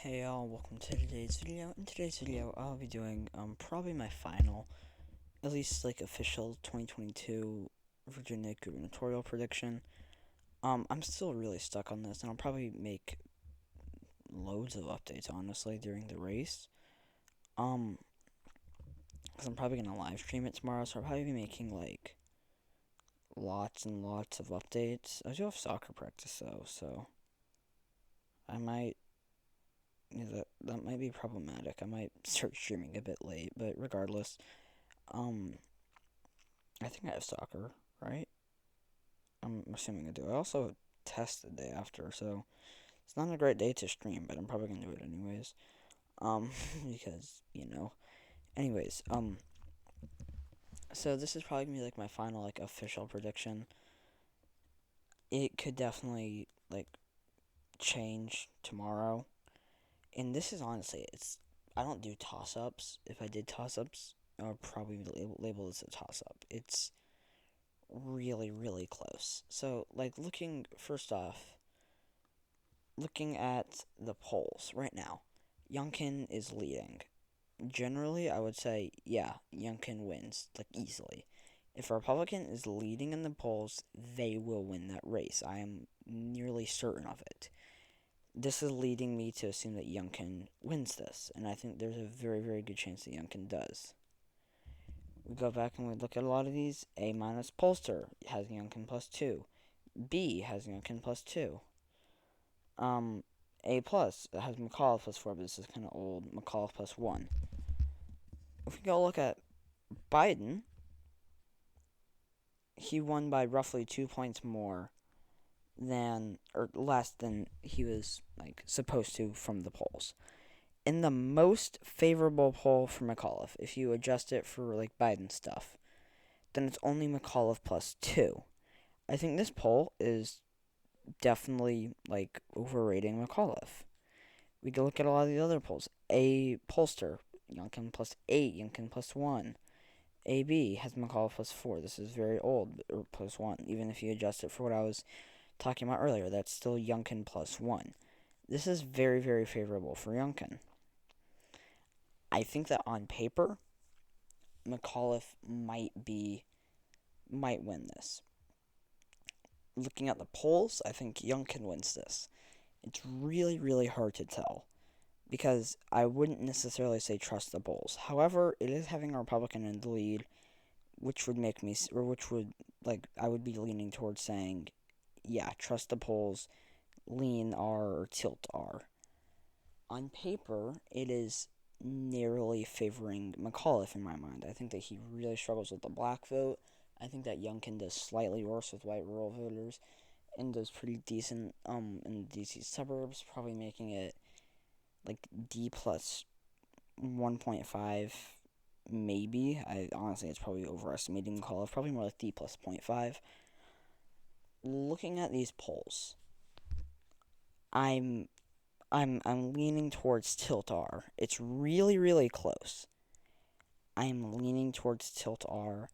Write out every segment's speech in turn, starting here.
Hey y'all, welcome to today's video. In today's video, I'll be doing probably my final, at least like official 2022 Virginia Gubernatorial prediction. I'm still really stuck on this, and I'll probably make loads of updates honestly during the race. Um, because I'm probably gonna live stream it tomorrow, so I'll probably be making like lots and lots of updates. I do have soccer practice though, so I might that might be problematic. I might start streaming a bit late, but regardless, um, I think I have soccer, right? I'm assuming I do. I also test the day after, so it's not a great day to stream, but I'm probably gonna do it anyways. Um, because Anyways, so this is probably gonna be like my final like official prediction. It could definitely like change tomorrow, and this is honestly, I don't do toss ups. If I did toss ups, I would probably label this a toss up. It's really, really close. So, like, looking at the polls right now, Youngkin is leading. Generally, I would say, yeah, Youngkin wins, like, easily. If a Republican is leading in the polls, they will win that race. I am nearly certain of it. This is leading me to assume that Youngkin wins this, and I think there's a very, very good chance that Youngkin does. We go back and we look at a lot of these. A minus pollster has Youngkin plus 2. B has Youngkin plus 2. A plus has McAuliffe plus 4, but this is kind of old. McAuliffe plus 1. If we go look at Biden, he won by roughly 2 points more than, or less than he was, like, supposed to from the polls. In the most favorable poll for McAuliffe, if you adjust it for, like, Biden stuff, then it's only McAuliffe plus 2. I think this poll is definitely like overrating McAuliffe. We can look at a lot of the other polls. A pollster, Youngkin plus 8, Youngkin plus 1. AB has McAuliffe plus 4. This is very old, or plus 1. Even if you adjust it for what I was talking about earlier, that's still Youngkin plus 1. This is very, very favorable for Youngkin. I think that on paper, McAuliffe might win this. Looking at the polls, I think Youngkin wins this. It's really, really hard to tell because I wouldn't necessarily say trust the polls. However, it is having a Republican in the lead, which would make me, or which would, like, I would be leaning towards saying, yeah, trust the polls, lean R or tilt R. On paper, it is narrowly favoring McAuliffe in my mind. I think that he really struggles with the black vote. I think that Youngkin does slightly worse with white rural voters and does pretty decent in the DC suburbs, probably making it like D plus 1.5 maybe. I honestly, it's probably overestimating McAuliffe, probably more like D plus 0.5. Looking at these polls, I'm I'm leaning towards tilt R. It's really, really close. I'm leaning towards tilt R.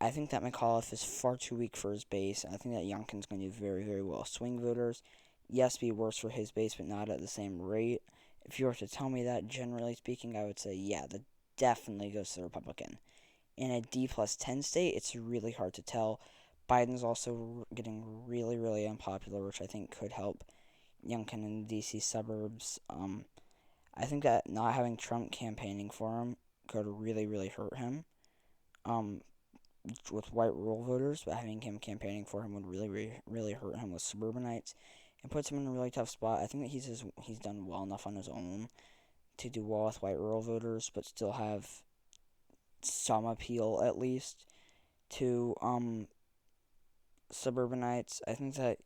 I think that McAuliffe is far too weak for his base. I think that Youngkin's going to do very, very well. Swing voters, yes, be worse for his base, but not at the same rate. If you were to tell me that, generally speaking, I would say, yeah, that definitely goes to the Republican. In a D plus 10 state, it's really hard to tell. Biden's also getting really, really unpopular, which I think could help Youngkin in the D.C. suburbs. I think that not having Trump campaigning for him could really, really hurt him. Um, with white rural voters, but having him campaigning for him would really, really, really hurt him with suburbanites and puts him in a really tough spot. I think that he's done well enough on his own to do well with white rural voters, but still have some appeal at least to suburbanites. I think that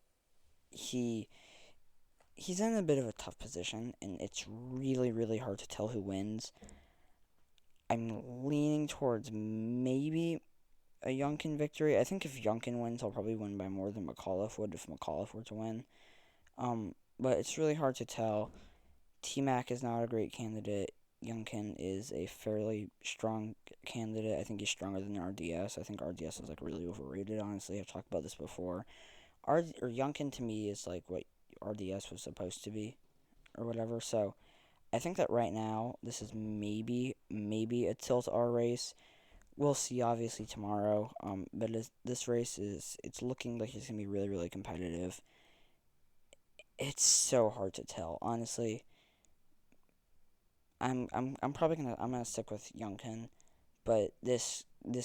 he he's in a bit of a tough position, and it's really, really hard to tell who wins. I'm leaning towards maybe a Youngkin victory. I think if Youngkin wins, he'll probably win by more than McAuliffe would if McAuliffe were to win. But it's really hard to tell. T-Mac is not a great candidate. Youngkin is a fairly strong candidate. I think he's stronger than RDS. I think RDS is like really overrated. Honestly, I've talked about this before. Youngkin to me is like what RDS was supposed to be, or whatever. So I think that right now this is maybe a tilt R race. We'll see obviously tomorrow. But this race it's looking like it's gonna be really really competitive. It's so hard to tell, honestly. I'm probably gonna stick with Youngkin, but this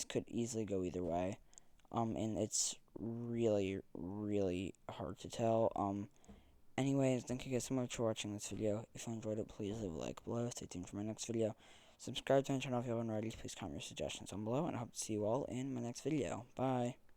could easily go either way. And it's really really hard to tell. Anyways, thank you guys so much for watching this video. If you enjoyed it, please leave a like below. Stay tuned for my next video. Subscribe to my channel if you haven't already. Please comment your suggestions down below, and I hope to see you all in my next video. Bye.